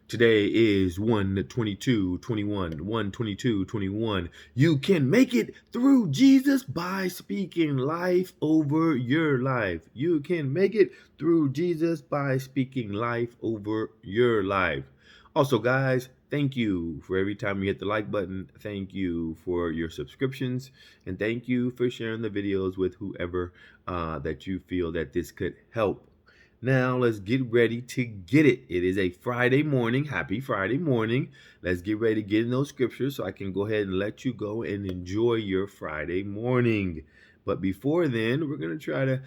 Today is 1/22/21, 1/22/21. You can make it through Jesus by speaking life over your life. You can make it through Jesus by speaking life over your life. Also, guys, thank you for every time you hit the like button. Thank you for your subscriptions. And thank you for sharing the videos with whoever that you feel that this could help. Now let's get ready to get it. It is a Friday morning. Happy Friday morning. Let's get ready to get in those scriptures so I can go ahead and let you go and enjoy your Friday morning. But before then, we're going to try to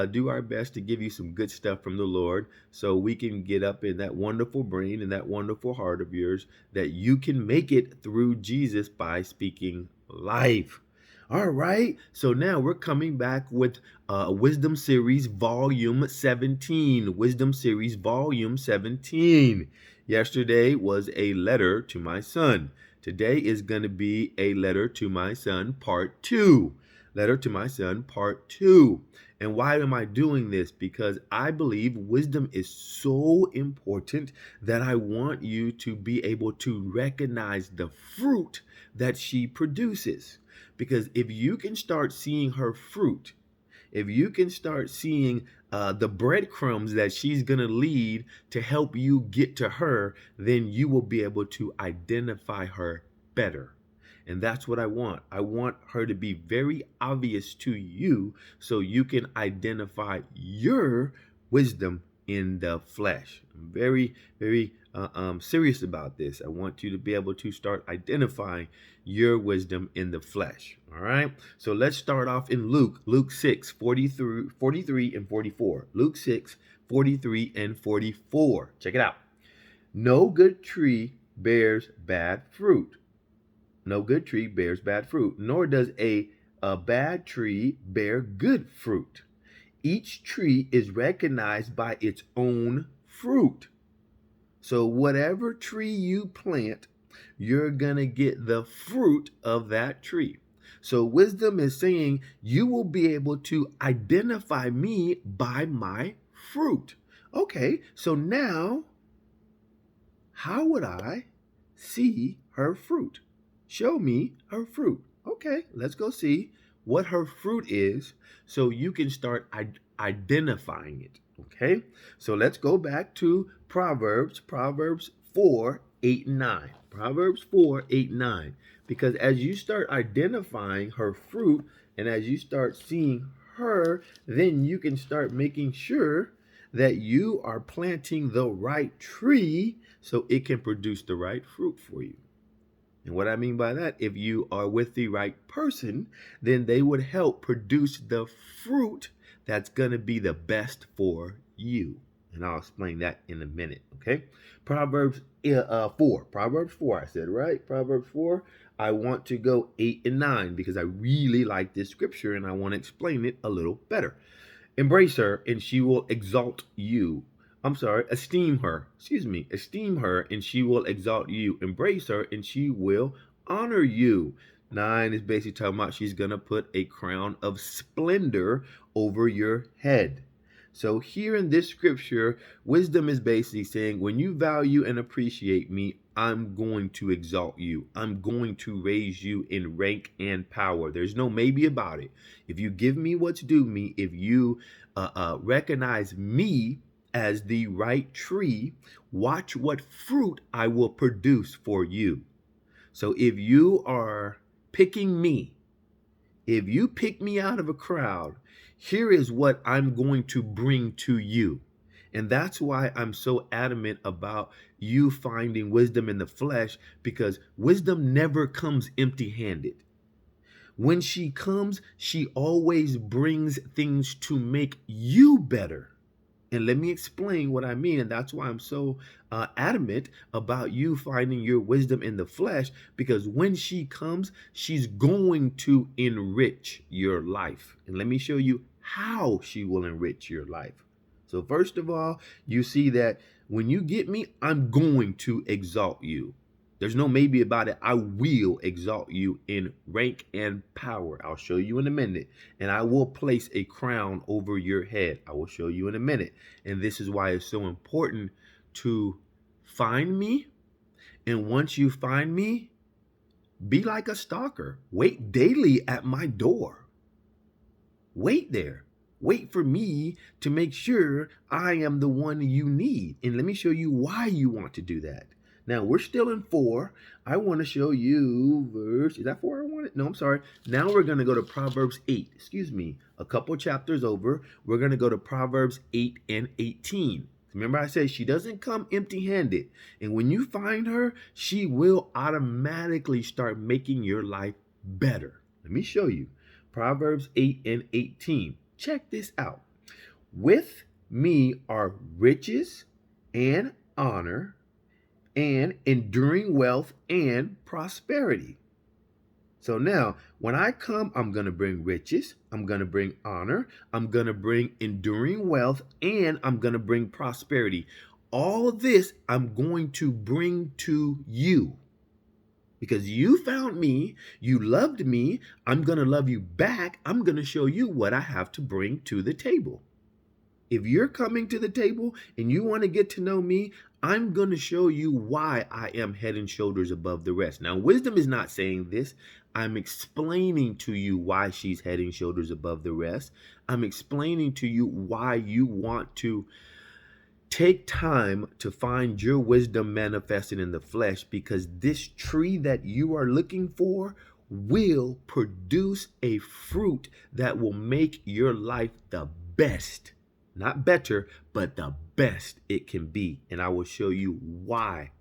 do our best to give you some good stuff from the Lord so we can get up in that wonderful brain and that wonderful heart of yours that you can make it through Jesus by speaking life. All right, so now we're coming back with Wisdom Series Volume 17. Wisdom Series Volume 17. Yesterday was a letter to my son. Today is going to be a letter to my son, part 2. Letter to my son, part 2. And why am I doing this? Because I believe wisdom is so important that I want you to be able to recognize the fruit that she produces. Because if you can start seeing her fruit, if you can start seeing the breadcrumbs that she's going to lead to help you get to her, then you will be able to identify her better. And that's what I want. I want her to be very obvious to you so you can identify your wisdom in the flesh. I'm very serious about this. I want you to be able to start identifying your wisdom in the flesh. All right. So let's start off in Luke 6, 43 and 44. Luke 6, 43 and 44. Check it out. No good tree bears bad fruit. No good tree bears bad fruit, nor does a bad tree bear good fruit. Each tree is recognized by its own fruit. So whatever tree you plant, you're going to get the fruit of that tree. So wisdom is saying you will be able to identify me by my fruit. Okay, so now how would I see her fruit? Show me her fruit. Okay, let's go see what her fruit is so you can start identifying it. Okay, so let's go back to Proverbs 4, 8, and 9. Proverbs 4, 8, and 9. Because as you start identifying her fruit and as you start seeing her, then you can start making sure that you are planting the right tree so it can produce the right fruit for you. And what I mean by that, if you are with the right person, then they would help produce the fruit that's going to be the best for you. And I'll explain that in a minute, okay? Proverbs 4. Proverbs 4, I said, right? Proverbs 4. I want to go 8 and 9 because I really like this scripture and I want to explain it a little better. Embrace her and she will exalt you. Esteem her. Esteem her and she will exalt you. Embrace her and she will honor you. 9 is basically talking about she's going to put a crown of splendor over your head. So here in this scripture, wisdom is basically saying, when you value and appreciate me, I'm going to exalt you. I'm going to raise you in rank and power. There's no maybe about it. If you give me what's due me, if you recognize me as the right tree, watch what fruit I will produce for you. So if you are picking me, if you pick me out of a crowd, here is what I'm going to bring to you. And that's why I'm so adamant about you finding wisdom in the flesh, because wisdom never comes empty-handed. When she comes, she always brings things to make you better. And let me explain what I mean. And that's why I'm so adamant about you finding your wisdom in the flesh, because when she comes, she's going to enrich your life. And let me show you how she will enrich your life. So first of all, you see that when you get me, I'm going to exalt you. There's no maybe about it. I will exalt you in rank and power. I'll show you in a minute. And I will place a crown over your head. I will show you in a minute. And this is why it's so important to Find me, and once you find me, be like a stalker. Wait daily at my door. Wait there. Wait for me to make sure I am the one you need. And let me show you why you want to do that. Now, we're still in 4. I want to show you verse. Is that 4 I wanted? No, I'm sorry. Now we're going to go to Proverbs 8. Excuse me. A couple chapters over. We're going to go to Proverbs 8 and 18. Remember I said she doesn't come empty-handed. And when you find her, she will automatically start making your life better. Let me show you. Proverbs 8 and 18. Check this out. With me are riches and honor and enduring wealth and prosperity. So now, when I come, I'm going to bring riches, I'm going to bring honor, I'm going to bring enduring wealth, and I'm going to bring prosperity. All of this I'm going to bring to you. Because you found me, you loved me, I'm going to love you back. I'm going to show you what I have to bring to the table. If you're coming to the table and you want to get to know me, I'm going to show you why I am head and shoulders above the rest. Now, wisdom is not saying this. I'm explaining to you why she's head and shoulders above the rest. I'm explaining to you why you want to take time to find your wisdom manifested in the flesh, because this tree that you are looking for will produce a fruit that will make your life the best. Not better, but the best it can be. And I will show you why,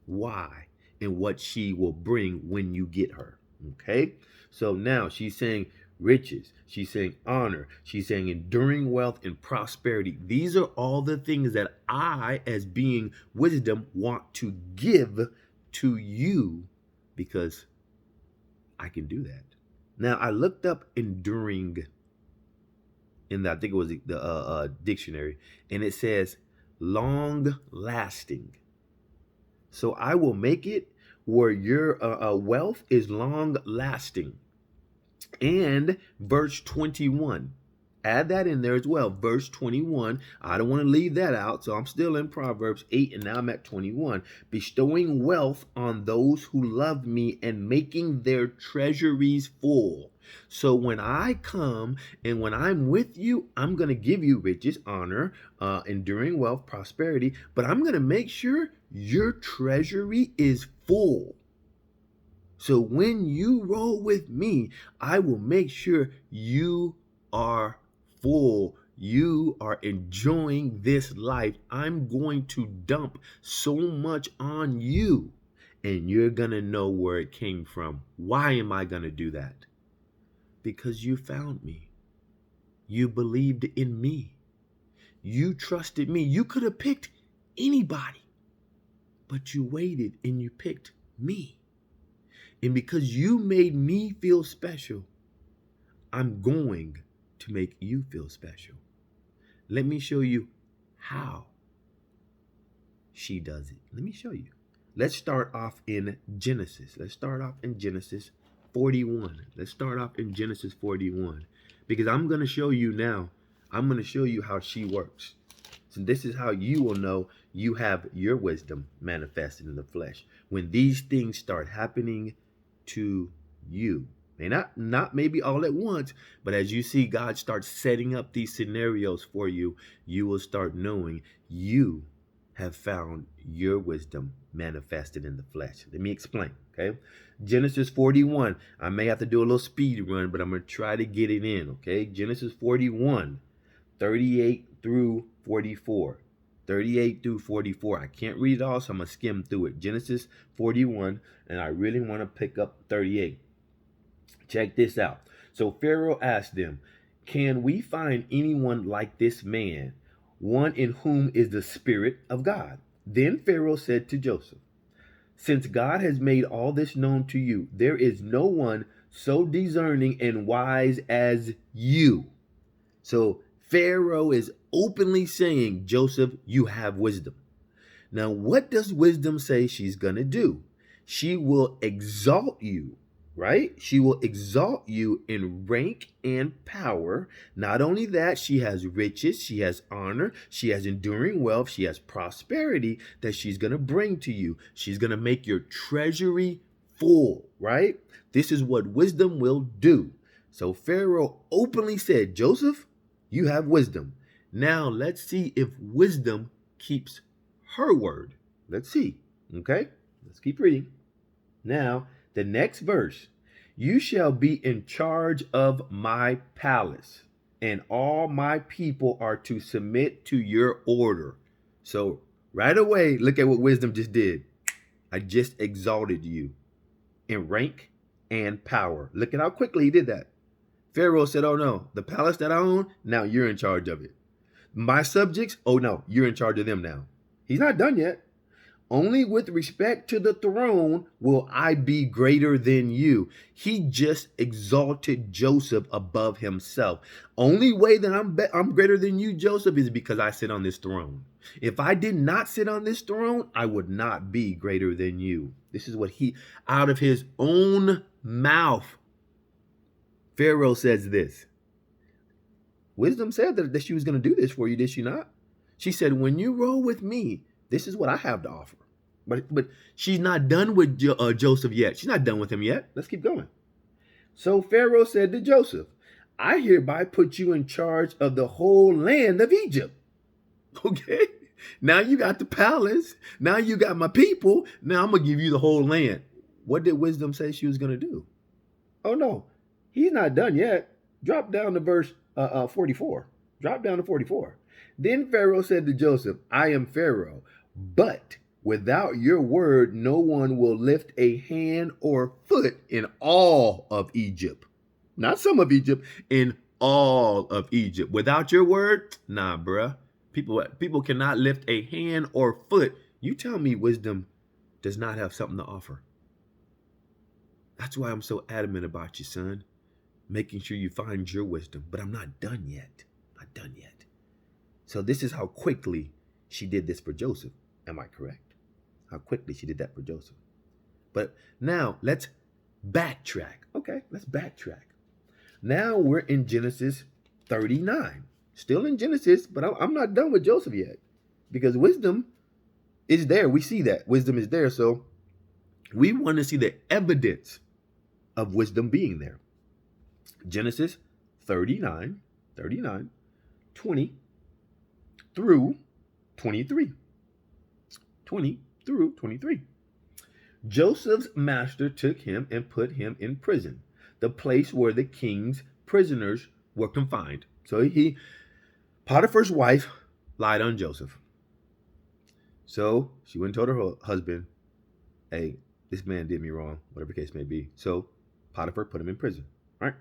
and what she will bring when you get her. Okay? So now she's saying riches. She's saying honor. She's saying enduring wealth and prosperity. These are all the things that I, as being wisdom, want to give to you because I can do that. Now, I looked up enduring in I think it was the dictionary, and it says long lasting. So I will make it where your wealth is long lasting. And verse 21, add that in there as well. Verse 21, I don't want to leave that out. So I'm still in Proverbs 8 and now I'm at 21. Bestowing wealth on those who love me and making their treasuries full. So when I come and when I'm with you, I'm going to give you riches, honor, enduring wealth, prosperity, but I'm going to make sure your treasury is full. So when you roll with me, I will make sure you are full. You are enjoying this life. I'm going to dump so much on you, and you're going to know where it came from. Why am I going to do that? Because you found me. You believed in me. You trusted me. You could have picked anybody, but you waited and you picked me. And because you made me feel special, I'm going to make you feel special. Let me show you how she does it. Let me show you. Let's start off in Genesis. Let's start off in Genesis 41. Let's start off in Genesis 41. Because I'm going to show you now. I'm going to show you how she works. So this is how you will know you have your wisdom manifested in the flesh. When these things start happening to you. May not maybe all at once, but as you see God start setting up these scenarios for you, you will start knowing you have found your wisdom manifested in the flesh. Let me explain, okay? Genesis 41. I may have to do a little speed run, but I'm going to try to get it in, okay? Genesis 41, 38 through 44. 38 through 44. I can't read it all, so I'm going to skim through it. Genesis 41, and I really want to pick up 38. Check this out. So Pharaoh asked them, can we find anyone like this man, one in whom is the Spirit of God? Then Pharaoh said to Joseph, since God has made all this known to you, there is no one so discerning and wise as you. So Pharaoh is openly saying, Joseph, you have wisdom. Now, what does wisdom say she's going to do? She will exalt you right? She will exalt you in rank and power. Not only that, she has riches, she has honor, she has enduring wealth, she has prosperity that she's going to bring to you. She's going to make your treasury full, right? This is what wisdom will do. So Pharaoh openly said, Joseph, you have wisdom. Now let's see if wisdom keeps her word. Let's see. Okay? Let's keep reading. Now, the next verse, you shall be in charge of my palace, and all my people are to submit to your order. So, right away, look at what wisdom just did. I just exalted you in rank and power. Look at how quickly he did that. Pharaoh said, oh no, the palace that I own, now you're in charge of it. My subjects, oh no, you're in charge of them now. He's not done yet. Only with respect to the throne will I be greater than you. He just exalted Joseph above himself. Only way that I'm greater than you, Joseph, is because I sit on this throne. If I did not sit on this throne, I would not be greater than you. This is what he, out of his own mouth, Pharaoh says this. Wisdom said that she was going to do this for you, did she not? She said, when you roll with me, this is what I have to offer. But she's not done with Joseph yet. She's not done with him yet. Let's keep going. So Pharaoh said to Joseph, I hereby put you in charge of the whole land of Egypt. Okay? Now you got the palace. Now you got my people. Now I'm going to give you the whole land. What did wisdom say she was going to do? Oh, no. He's not done yet. Drop down to verse 44. Drop down to 44. Then Pharaoh said to Joseph, I am Pharaoh, but without your word, no one will lift a hand or foot in all of Egypt. Not some of Egypt, in all of Egypt. Without your word, nah, bruh. People cannot lift a hand or foot. You tell me wisdom does not have something to offer. That's why I'm so adamant about you, son. Making sure you find your wisdom. But I'm not done yet. Not done yet. So this is how quickly she did this for Joseph. Am I correct? How quickly she did that for Joseph. But now let's backtrack. Okay, let's backtrack. Now we're in Genesis 39. Still in Genesis, but I'm not done with Joseph yet. Because wisdom is there. We see that. Wisdom is there. So we want to see the evidence of wisdom being there. Genesis 39, 20 through 23. 20 through 23. Joseph's master took him and put him in prison, the place where the king's prisoners were confined. So Potiphar's wife lied on Joseph. So she went and told her husband, hey, this man did me wrong, whatever the case may be. So Potiphar put him in prison, right?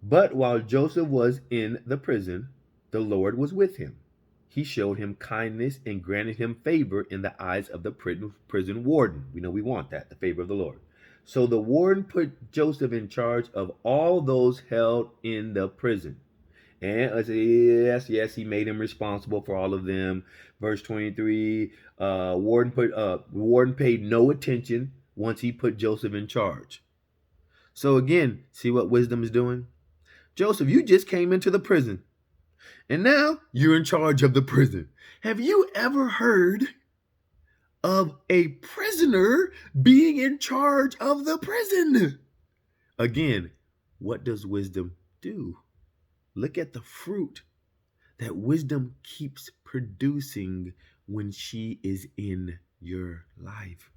But while Joseph was in the prison, the Lord was with him. He showed him kindness and granted him favor in the eyes of the prison warden. We know we want that, the favor of the Lord. So the warden put Joseph in charge of all those held in the prison. And yes, he made him responsible for all of them. Verse 23, warden paid no attention once he put Joseph in charge. So again, see what wisdom is doing? Joseph, you just came into the prison. And now you're in charge of the prison. Have you ever heard of a prisoner being in charge of the prison? Again, what does wisdom do? Look at the fruit that wisdom keeps producing when she is in your life.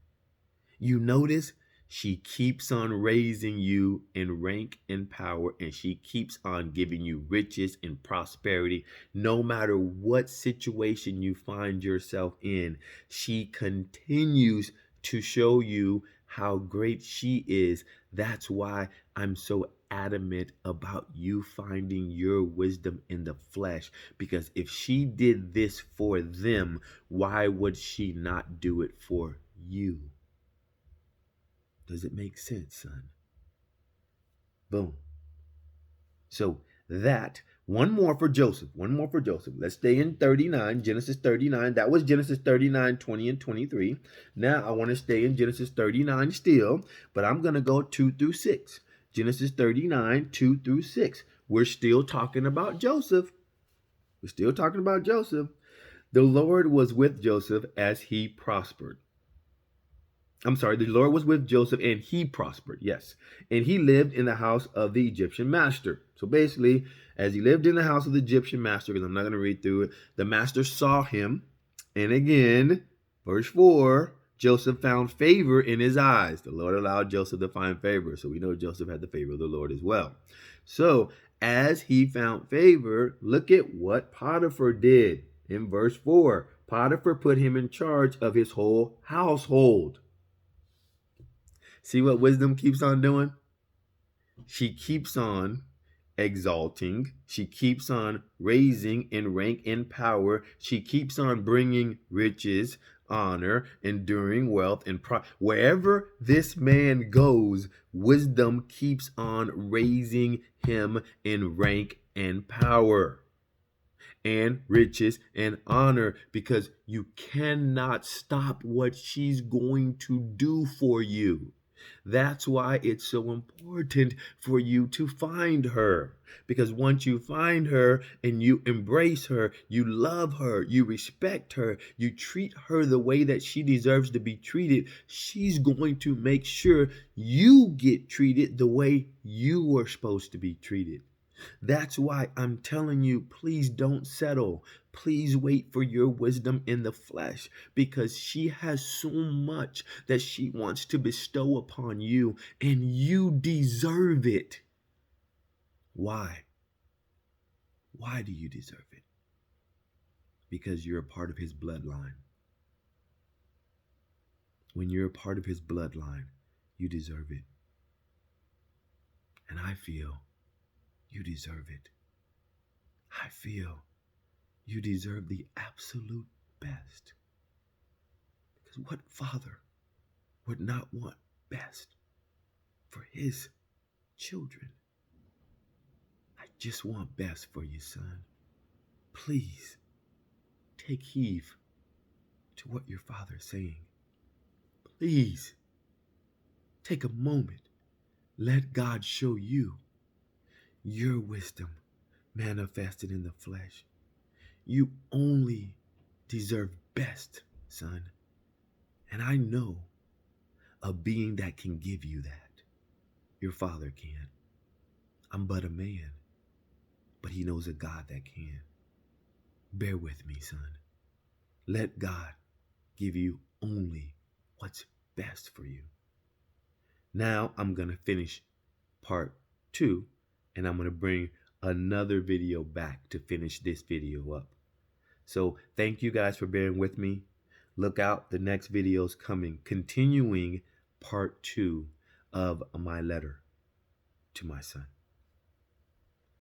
You notice she keeps on raising you in rank and power, and she keeps on giving you riches and prosperity. No matter what situation you find yourself in, she continues to show you how great she is. That's why I'm so adamant about you finding your wisdom in the flesh. Because if she did this for them, why would she not do it for you? Does it make sense, son? Boom. So that One more for Joseph. One more for Joseph. Let's stay in 39, Genesis 39. That was Genesis 39, 20, and 23. Now I want to stay in Genesis 39 still, but I'm going to go 2 through 6. Genesis 39, 2 through 6. We're still talking about Joseph. We're still talking about Joseph. The Lord was with Joseph as he prospered. The Lord was with Joseph and he prospered. Yes. And he lived in the house of the Egyptian master. So basically, as he lived in the house of the Egyptian master, because I'm not going to read through it, the master saw him. And again, verse 4, Joseph found favor in his eyes. The Lord allowed Joseph to find favor. So we know Joseph had the favor of the Lord as well. So as he found favor, look at what Potiphar did in verse 4. Potiphar put him in charge of his whole household. See what wisdom keeps on doing? She keeps on exalting. She keeps on raising in rank and power. She keeps on bringing riches, honor, enduring wealth, and pride. Wherever this man goes, wisdom keeps on raising him in rank and power and riches and honor, because you cannot stop what she's going to do for you. That's why it's so important for you to find her. Because once you find her and you embrace her, you love her, you respect her, you treat her the way that she deserves to be treated, she's going to make sure you get treated the way you were supposed to be treated. That's why I'm telling you, please don't settle. Please wait for your wisdom in the flesh, because she has so much that she wants to bestow upon you, and you deserve it. Why? Why do you deserve it? Because you're a part of his bloodline. When you're a part of his bloodline, you deserve it. And I feel you deserve it. I feel you deserve the absolute best. Because what father would not want best for his children? I just want best for you, son. Please take heed to what your father is saying. Please take a moment. Let God show you your wisdom manifested in the flesh. You only deserve best, son. And I know a being that can give you that. Your father can. I'm but a man, but he knows a God that can. Bear with me, son. Let God give you only what's best for you. Now I'm going to finish part 2, and I'm going to bring another video back to finish this video up. So thank you guys for bearing with me. Look out, the next video is coming, continuing part 2 of my letter to my son.